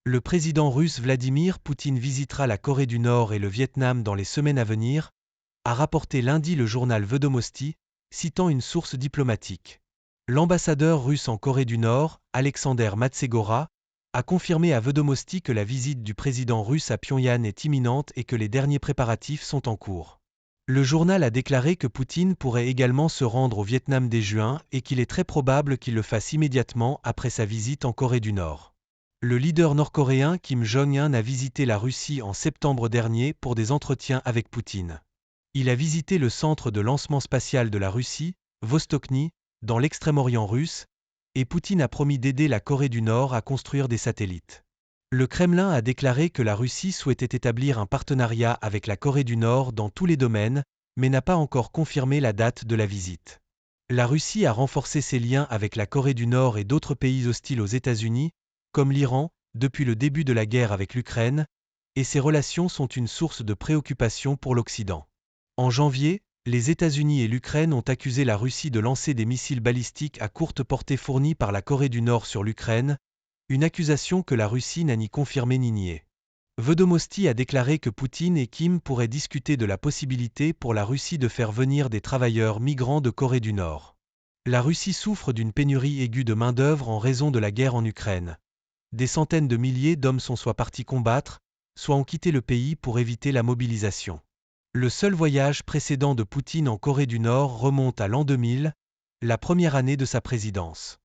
Le président russe Vladimir Poutine visitera la Corée du Nord et le Vietnam dans les semaines à venir, a rapporté lundi le journal Vedomosti, citant une source diplomatique. L'ambassadeur russe en Corée du Nord, Alexander Matsegora, a confirmé à Vedomosti que la visite du président russe à Pyongyang est imminente et que les derniers préparatifs sont en cours. Le journal a déclaré que Poutine pourrait également se rendre au Vietnam dès juin et qu'il est très probable qu'il le fasse immédiatement après sa visite en Corée du Nord. Le leader nord-coréen Kim Jong-un a visité la Russie en septembre dernier pour des entretiens avec Poutine. Il a visité le centre de lancement spatial de la Russie, Vostochny, dans l'extrême-orient russe, et Poutine a promis d'aider la Corée du Nord à construire des satellites. Le Kremlin a déclaré que la Russie souhaitait établir un partenariat avec la Corée du Nord dans tous les domaines, mais n'a pas encore confirmé la date de la visite. La Russie a renforcé ses liens avec la Corée du Nord et d'autres pays hostiles aux États-Unis, comme l'Iran, depuis le début de la guerre avec l'Ukraine, et ces relations sont une source de préoccupation pour l'Occident. En janvier, les États-Unis et l'Ukraine ont accusé la Russie de lancer des missiles balistiques à courte portée fournis par la Corée du Nord sur l'Ukraine, une accusation que la Russie n'a ni confirmée ni niée. Vedomosti a déclaré que Poutine et Kim pourraient discuter de la possibilité pour la Russie de faire venir des travailleurs migrants de Corée du Nord. La Russie souffre d'une pénurie aiguë de main-d'œuvre en raison de la guerre en Ukraine. Des centaines de milliers d'hommes sont soit partis combattre, soit ont quitté le pays pour éviter la mobilisation. Le seul voyage précédent de Poutine en Corée du Nord remonte à l'an 2000, la première année de sa présidence.